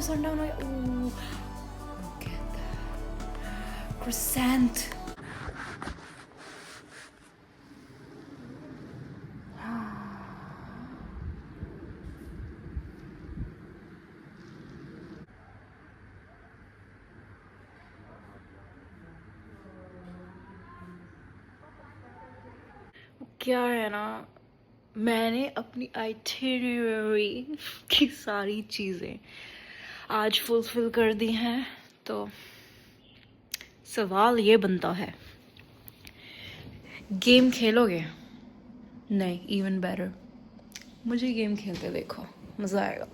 Sundown हो गया. Ooh, look at that. Crescent. क्या है ना, मैंने अपनी आइटिनरी की सारी चीज़ें आज फुलफिल कर दी हैं. तो सवाल ये बनता है, गेम खेलोगे? नहीं, इवन बेटर, मुझे गेम खेलते देखो, मज़ा आएगा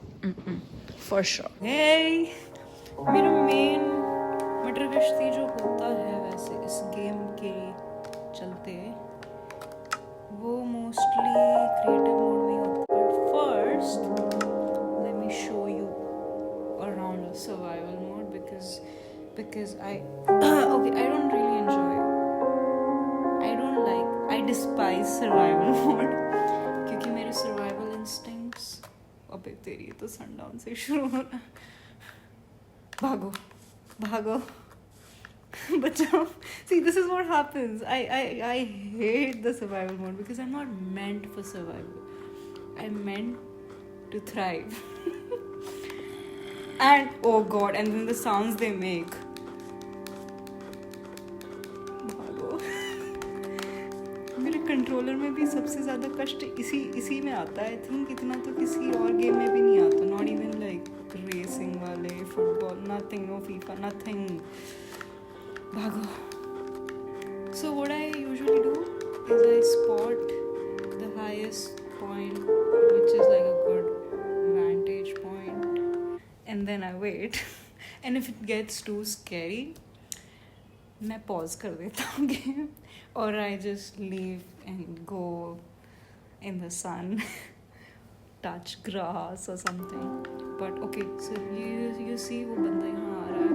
फॉर श्योर. मेरा मेन मटर गश्ती जो होता है वैसे इस गेम के चलते, वो मोस्टली क्रिएटिव मोड में होता है. But first let me show you around a survival mode because I okay, I don't really enjoy, I don't like, I despise survival mode क्योंकि मेरे survival instincts, अबे तेरी तो सनडाउन से शुरू हो रहा है. भागो भागो बचाओ. See, this is what happens. I hate the survival mode because I'm not meant for survival. I'm meant to thrive. And oh god, and then the sounds they make. भागो. मेरे कंट्रोलर में भी सबसे ज़्यादा कष्ट इसी में आता है. आई थिंक इतना तो किसी और गेम में भी नहीं आता. नॉट इवन लाइक रेसिंग वाले, football, nothing, no FIFA, nothing. भागो. So what I usually do is I spot the highest point, which is like a good vantage point, and then I wait. And if it gets too scary, मैं pause कर देता हूँ game, or I just leave and go in the sun, touch grass or something. But okay, so you see वो बंदा यहाँ आ रहा है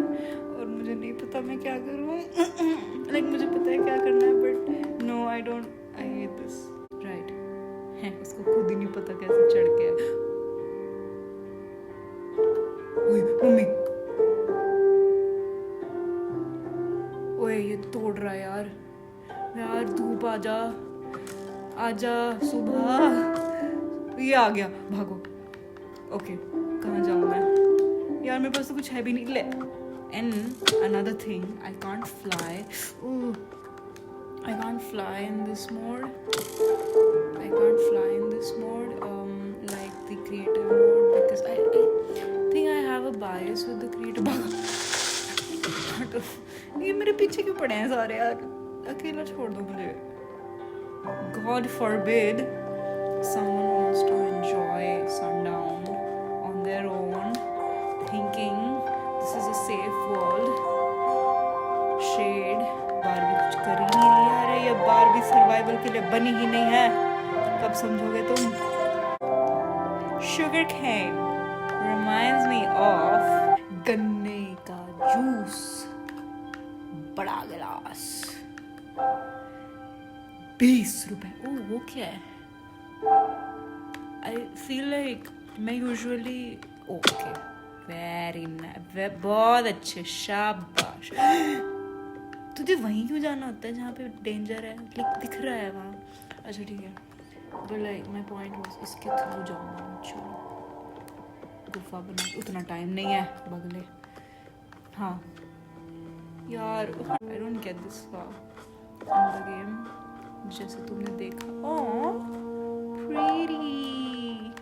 और मुझे नहीं पता मैं क्या करूँ. Like मुझे पता है क्या करना है, but no, I don't. I hate this. Right? है, उसको खुद ही नहीं पता कैसे चढ़ के. ओए मम्मी, ओए ये तोड़ रहा है यार. यार धूप आजा, आजा सुबह. ये आ गया, भागो. ओके, कहाँ जाऊँ मैं यार, मेरे पास तो कुछ है भी नहीं. ले. And another thing, I can't fly. Ooh, I can't fly in this mode. I can't fly in this mode, like the creative mode, because I think I have a bias with the creative. ये मेरे पीछे क्यों पड़े हैं सारे यार? अकेला छोड़ दो मुझे. God forbid someone wants to enjoy sundown on their own, thinking this is a safe world. Shade, Barbie कुछ कर ही नहीं रही है. ये बारबी सर्वाइवल के लिए बनी ही नहीं है. कब समझोगे तुम? Sugar cane reminds me of गन्ने का जूस, बड़ा गिलास, 20 रुपए. ओह वो क्या है? I feel like मैं usually okay, very nice, बहुत अच्छे, शाबाश. तुझे वहीं क्यों जाना होता है जहाँ पे डेंजर है? दिख रहा है वहाँ. अच्छा ठीक है, but like my point was इसके थ्रू जाऊँगा. चलो गुफा बना, उतना टाइम नहीं है बगले. हाँ यार, I don't get this far in the game. जैसे तुमने देखा. Oh, pretty.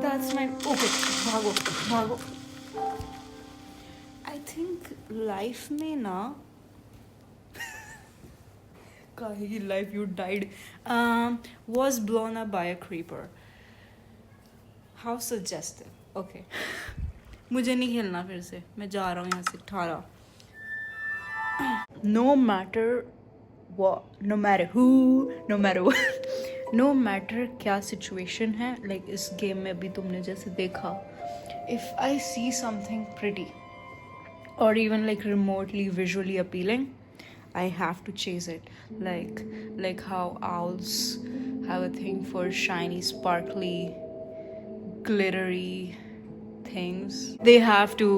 That's my. Okay, भागो भागो. I think life में ना काहे की life you died was blown up by a creeper. How suggestive. Okay. मुझे नहीं खेलना फिर से. मैं जा रहा हूँ यहाँ से. 18. No matter what, no matter who, no matter what, no matter क्या situation है, like इस game में भी तुमने जैसे देखा, if I see something pretty or even like remotely visually appealing, I have to chase it. Like how owls have a thing for shiny, sparkly glittery things. They have to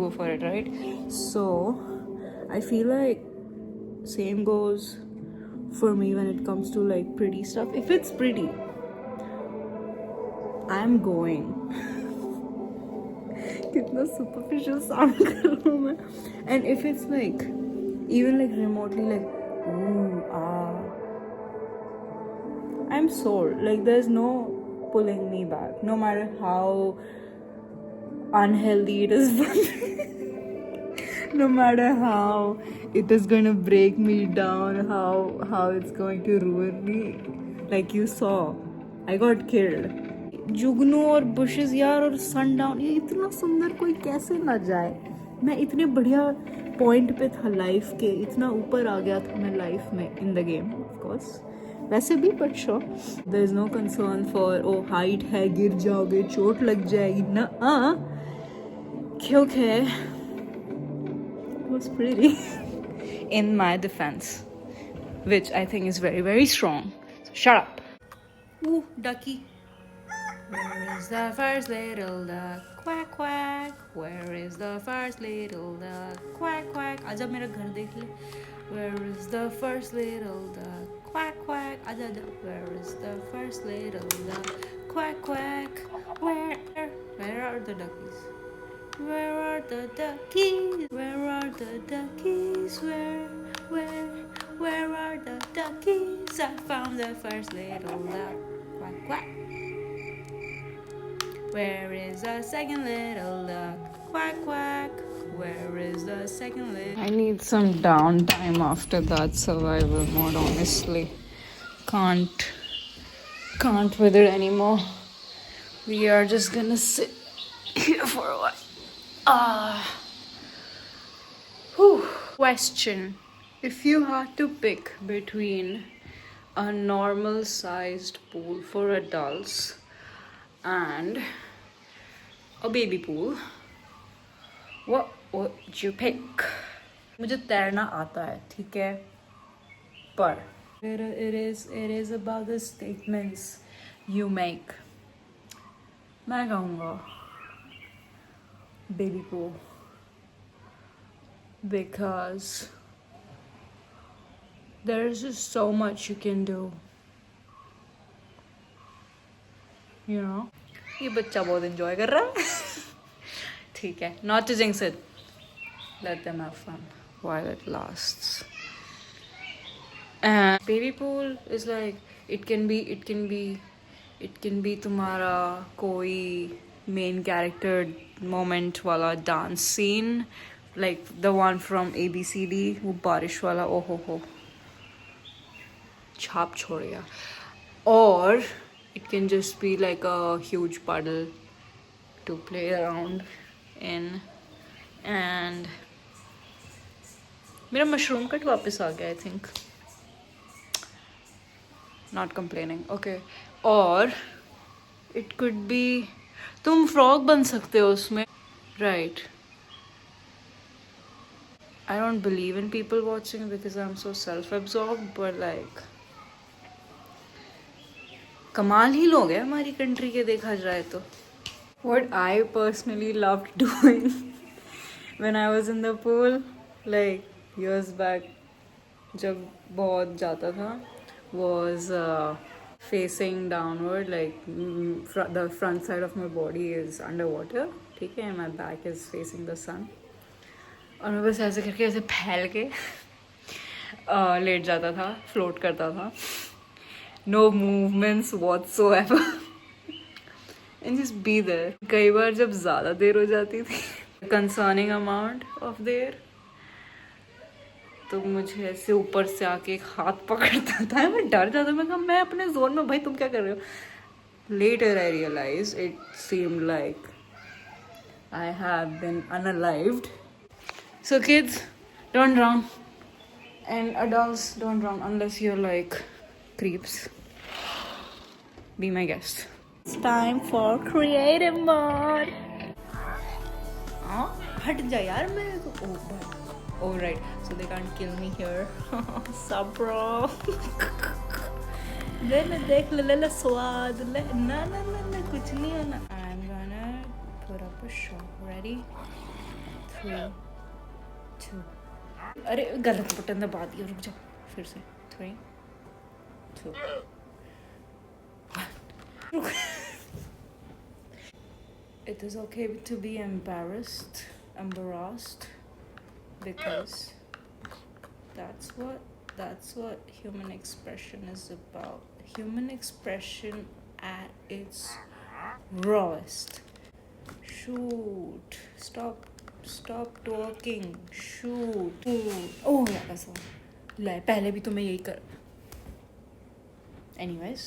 go for it, right? So I feel like same goes for me when it comes to like pretty stuff. If it's pretty, I'm going. कितना superficial sound कर रहा हूँ मैं. And if it's like even like remotely like ooh ah, I'm sold. Like there's no pulling me back, no matter how unhealthy it is for me. No matter how it is going to break me down, how it's going to ruin me. Like you saw, I got killed. जुगनू और bushes यार और sundown, ये इतना सुंदर कोई कैसे ना जाए. मैं इतने बढ़िया पॉइंट पे था लाइफ के, इतना ऊपर आ गया था मैं लाइफ में in the game of course. वैसे भी but sure there is no concern for ओ हाइट है गिर जाओगे चोट लग जाएगी ना, क्योंकि was pretty in my defense, which I think is very very strong. So shut up. Ooh, ducky. Where is the first little duck? Quack quack. Where is the first little duck? Quack quack. आजा मेरा घर देख ले. Where is the first little duck? Quack quack. आजा आजा. Where is the first little duck? Quack quack. Where are the duckies? Where are the duckies? Where are the duckies? Where are the duckies? I found the first little duck. Quack quack. Where is the second little duck? Quack quack. Where is the second little? I need some downtime after that survival mode. Honestly, can't with it anymore. We are just gonna sit here for a while. Question. If you had to pick between a normal sized pool for adults and a baby pool, what would you pick? मुझे तैरना आता है, ठीक है, पर it is about the statements you make. मैं कहूँगा baby pool, because there is just so much you can do, you know. ये बच्चा बहुत enjoy कर रहा है. ठीक है, not to jinx it, let them have fun while it lasts. And baby pool is like it can be तुम्हारा कोई main character moment वाला dance scene, like the one from ABCD, वो बारिश वाला, ओ हो छाप छोड़ गया. Or it can just be like a huge puddle to play around in. And मेरा mushroom cut वापस आ गया, I think. Not complaining, okay. Or it could be तुम फ्रॉग बन सकते हो उसमें, right? I don't believe in people watching because I'm so self-absorbed, but like कमाल ही लोग हैं हमारी कंट्री के देखा जाए तो. What I personally loved doing when I was in the pool, like years back, जब बहुत जाता था, was facing downward, like the front side of my body is underwater, ठीक है, and my back is facing the sun. और मैं बस ऐसे करके ऐसे फैल के लेट जाता था, फ्लोट करता था, no movements whatsoever, and just be there. कई बार जब ज़्यादा देर हो जाती थी, concerning amount of देर, तो मुझे ऐसे ऊपर से आके एक हाथ पकड़ता था. मैं डर जाता, मैं कहा मैं अपने जोन में, भाई तुम क्या कर रहे हो. Later I realized it seemed like I have been unalived. So kids, don't drown, and adults don't drown unless you're like creeps. Be my guest. It's time for creative mode. हट जा यार मेरे को. Oh right, so they can't kill me here. Sup bro. ले देख ले स्वाद ले, ना कुछ नहीं होना। I am gonna put up a show. Ready 3 2। अरे गलत बटन दबा दिया, रुक जाओ फिर से। 3 2 1। It is okay to be embarrassed because that's what human expression is about. Human expression at its rawest. Shoot, stop talking. Shoot. Oh yeah, that's all. ले पहले भी तो मैं यही कर। Anyways,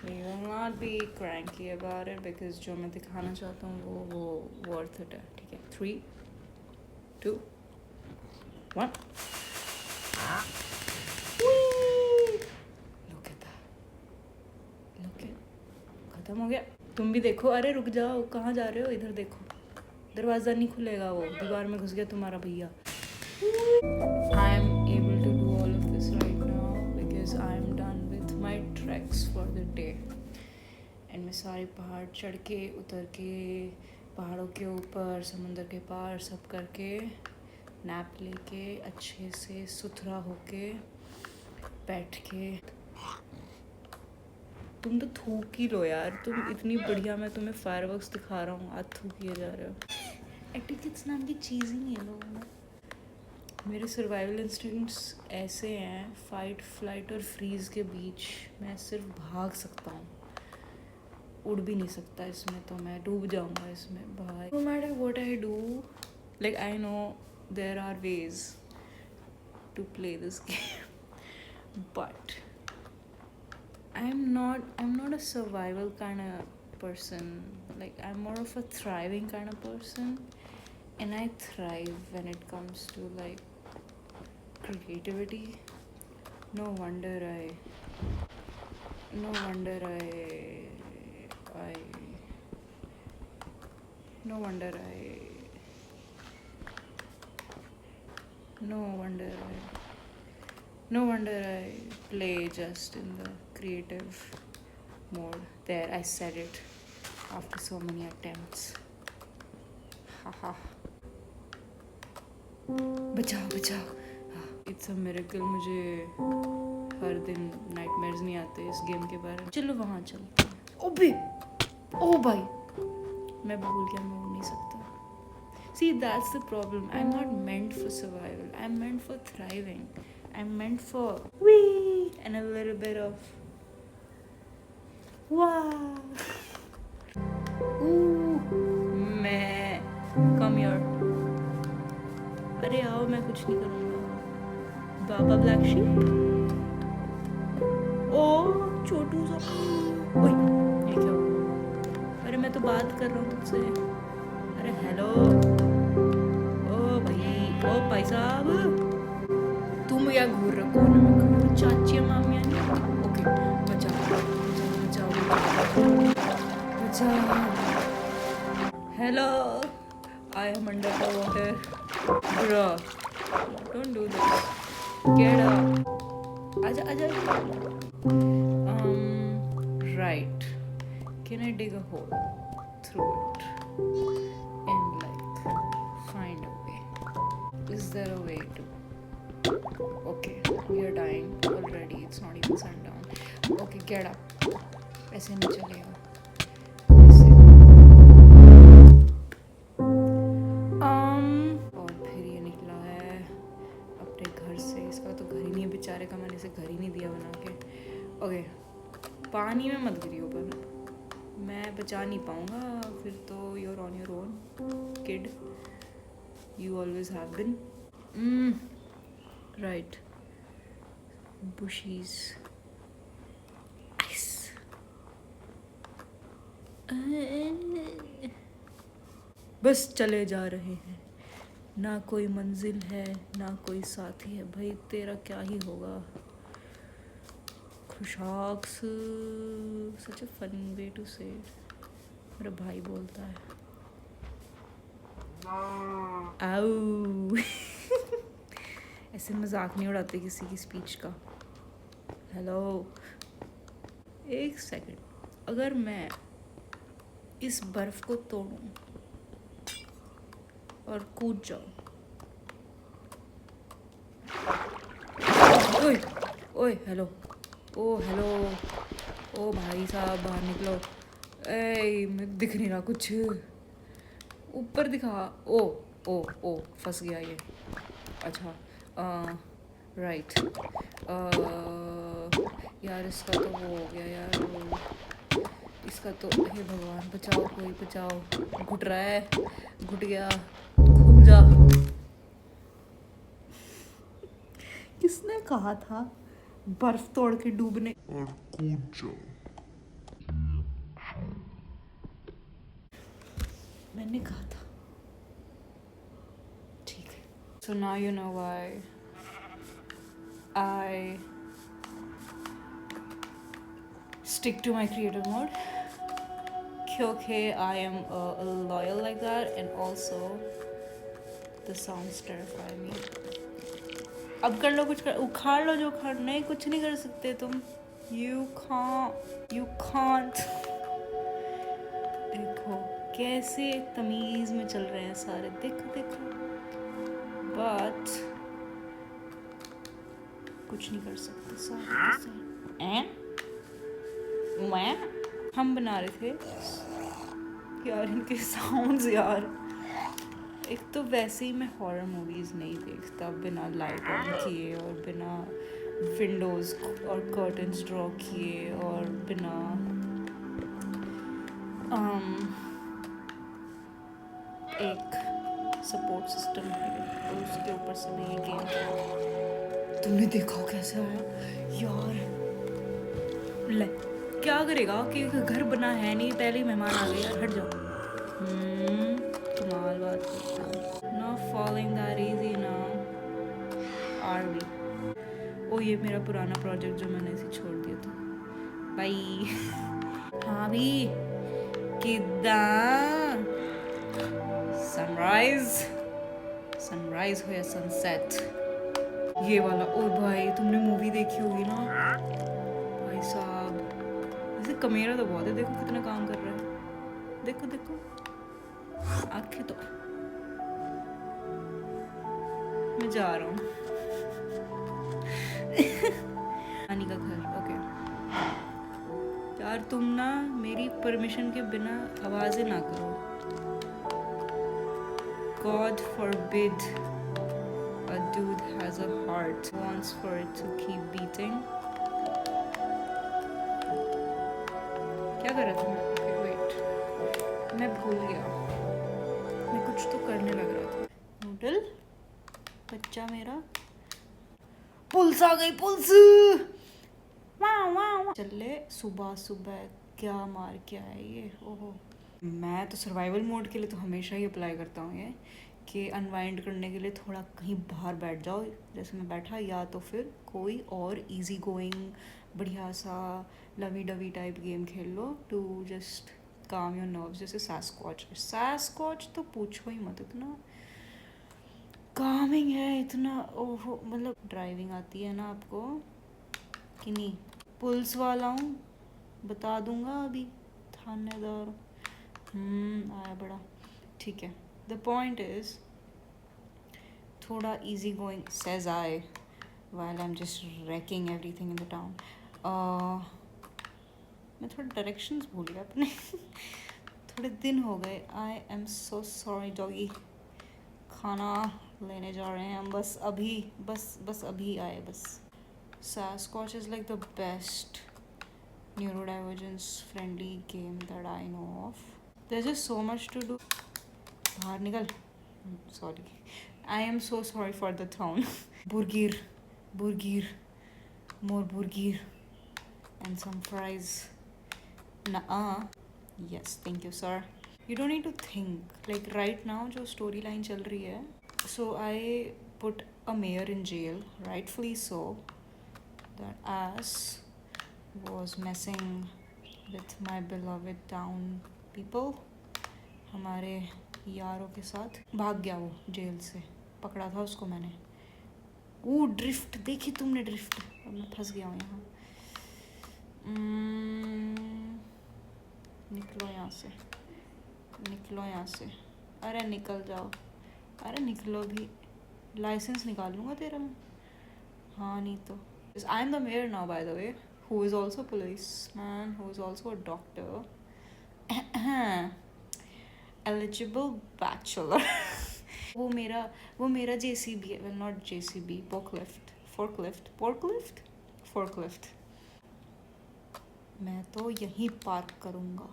we will not be cranky about it because जो मैं दिखाना चाहता हूँ वो worth it है, ठीक है। 3 2 1। Look at that. Look at, खत्म हो गया। तुम भी देखो। अरे रुक जाओ, कहाँ जा रहे हो? इधर देखो, दरवाज़ा नहीं खुलेगा, वो दीवार में घुस गया तुम्हारा भैया। I am able to do all of this right now because I am done with my treks for the day. And मैं सारे पहाड़ चढ़ के उतर के पहाड़ों के ऊपर समुंदर के पार सब करके नैप लेके अच्छे से सुथरा होके बैठ के। तुम तो थूक ही लो यार, तुम इतनी बढ़िया, मैं तुम्हें फायरवर्क्स दिखा रहा हूँ, आज थूक किए जा रहे हो। एटिकेट्स नाम की चीज़ ही नहीं है लोगों में। मेरे सर्वाइवल इंस्टिंक्ट्स ऐसे हैं, फाइट फ्लाइट और फ्रीज़ के बीच मैं सिर्फ भाग सकता हूँ, उड़ भी नहीं सकता इसमें, तो मैं डूब जाऊँगा इसमें भाई। No matter what I do, like I know there are ways to play this game, but I'm not a survival kind of person. Like I'm more of a thriving kind of person, and I thrive when it comes to like creativity. No wonder I no wonder I play just in the creative mode. There, I said it after so many attempts. Haha. बचाओ। It's a miracle मुझे हर दिन nightmares नहीं आते इस game के बारे में। चलो वहाँ चलते हैं। ओ भाई, मैं भूल गया, मैं उड़ नहीं सकता। See, that's the problem. I'm not meant for survival. I'm meant for thriving. I'm meant for wee and a little bit of wow. मैं come here. अरे आओ, मैं कुछ नहीं करूँगा। Baa baa black sheep. ओ छोटू सा। ओए ये क्या हुआ? अरे मैं तो बात कर रहा हूँ तुझसे। अरे हेलो। ओ भाई साहब, तुम या घूर रहे कोने में, चाची मामिया नहीं। ओके, बचाओ। Hello, I am under the water. Bro, don't do this. Get up. आजा। Right, can I dig a hole through it and like find a way? Is there a way to? Okay, we are dying already. It's not even sundown. Okay, get up. ऐसे नहीं चलेगा। और फिर ये निकला है अपने घर से। इसका तो घर ही नहीं है बेचारे का, मैंने इसे घर ही नहीं दिया बना के। ओके, पानी में मत गिरियो, पर मैं बचा नहीं पाऊँगा फिर तो। you're on your own, kid. You always have been. Right. Bushies. Ice. बस चले जा रहे हैं, ना कोई मंजिल है ना कोई साथी है। भाई तेरा क्या ही होगा। खुशाक्स, सच अ फनी वे टू से मेरा भाई बोलता है। आऊ ऐसे मजाक नहीं उड़ाते किसी की स्पीच का। हेलो, एक सेकंड, अगर मैं इस बर्फ को तोड़ूं और कूद जाऊं। ओए ओए हेलो, ओ हेलो, ओ भाई साहब बाहर निकलो। ए मैं दिख नहीं रहा कुछ, ऊपर दिखा। ओ ओ ओ फंस गया ये। अच्छा राइट। यार इसका तो वो हो गया यार, इसका तो हे भगवान बचाओ, कोई बचाओ। घुट रहा है, घुट गया, घूम जा। किसने कहा था बर्फ तोड़ के डूबने और कूद जाओ? मैंने कहा था। ठीक है। So now you know why I stick to my creative mode. क्योंकि I am loyal like that, and also the sounds terrify me. अब कर लो, कुछ कर, उखाड़ लो जो उखाड़, नहीं कुछ नहीं कर सकते तुम। You can't. देखो कैसे तमीज में चल रहे हैं सारे, देखो देखो, बट कुछ नहीं कर सकते सारे। हम बना रहे थे यार इनके साउंड्स यार। एक तो वैसे ही मैं हॉरर मूवीज़ नहीं देखता बिना लाइट ऑन किए और बिना विंडोज़ और कर्टन्स ड्रॉ किए और बिना एक सपोर्ट सिस्टम है और उसके ऊपर से मैं ये गेम। तुमने देखा कैसे आया यार? ले क्या करेगा कि घर बना है नहीं, पहले ही मेहमान आ गए यार, हट जाओ। कमाल बात करता है। Not falling that easy now, are we? ओ ये मेरा पुराना प्रोजेक्ट जो मैंने इसे छोड़ दिया था। बाई। हाँ भी किदा सनराइज हो या सनसेट, ये वाला। ओ भाई तुमने मूवी देखी होगी ना भाई साहब, वैसे कमेरा तो बहुत है, देखो कितना काम कर रहा है, देखो देखो आंखें तो। मैं जा रहा हूँ नानी का घर। ओके यार तुम ना मेरी परमिशन के बिना आवाजें ना करो। God forbid a dude has a heart, wants for it to keep beating. क्या कर रहा था मैं? Okay, wait, मैं भूल गया, मैं कुछ तो करने लग रहा था। नूडल बच्चा मेरा, पुल्स आ गई, पुल्स। चले सुबह सुबह क्या मार के आया ये। ओहो, मैं तो सर्वाइवल मोड के लिए तो हमेशा ही अप्लाई करता हूँ ये, कि अनवाइंड करने के लिए थोड़ा कहीं बाहर बैठ जाओ, जैसे मैं बैठा, या तो फिर कोई और इजी गोइंग बढ़िया सा लवी डवी टाइप गेम खेल लो to just calm your nerves, जैसे सैस्क्वॉच तो पूछो ही मत, इतना कामिंग है, इतना ओहो। मतलब ड्राइविंग आती है ना आपको कि नहीं? पुल्स वाला हूँ, बता दूंगा अभी, थानेदार। आया बड़ा, ठीक है। द पॉइंट इज थोड़ा easy going says I while I am just ranking everything in the town. मैं थोड़ा डायरेक्शंस भूल गया अपने थोड़े दिन हो गए। I am so sorry doggy. खाना लेने जा रहे हैं हम, बस अभी आए बस। Sasquatch is like the best neurodivergence friendly game that I know of. There's just so much to do. बाहर निकल। Sorry, I am so sorry for the town. burgir, more burgir, and some fries. Yes, thank you, sir. You don't need to think. Like right now, जो story line चल रही है. So I put a mayor in jail, rightfully so. That ass was messing with my beloved town people. हमारे यारों के साथ भाग गया वो जेल से, पकड़ा था उसको मैंने। वो ड्रिफ्ट देखी तुमने? ड्रिफ्ट। अब मैं फंस गया हूँ यहाँ। निकलो यहाँ से। निकलो यहाँ से, अरे निकल जाओ, अरे निकलो भी, लाइसेंस निकाल लूँगा तेरा मैं। हाँ नहीं तो I am the mayor now by the way, who is also policeman, who is also a doctor, eligible bachelor. वो मेरा JCB है, well not JCB, forklift. मैं तो यहीं पार्क करूँगा।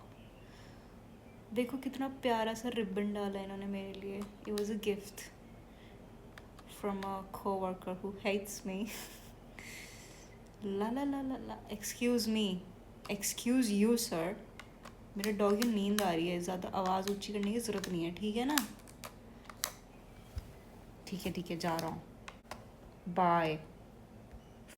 देखो कितना प्यारा सा रिबन डाला है इन्होंने मेरे लिए, it was a gift from a co-worker who hates me. ला ला ला ला ला, excuse you sir, मेरे डॉग की नींद आ रही है, ज़्यादा आवाज़ ऊंची करने की ज़रूरत नहीं है, ठीक है ना? ठीक है जा रहा हूँ, बाय।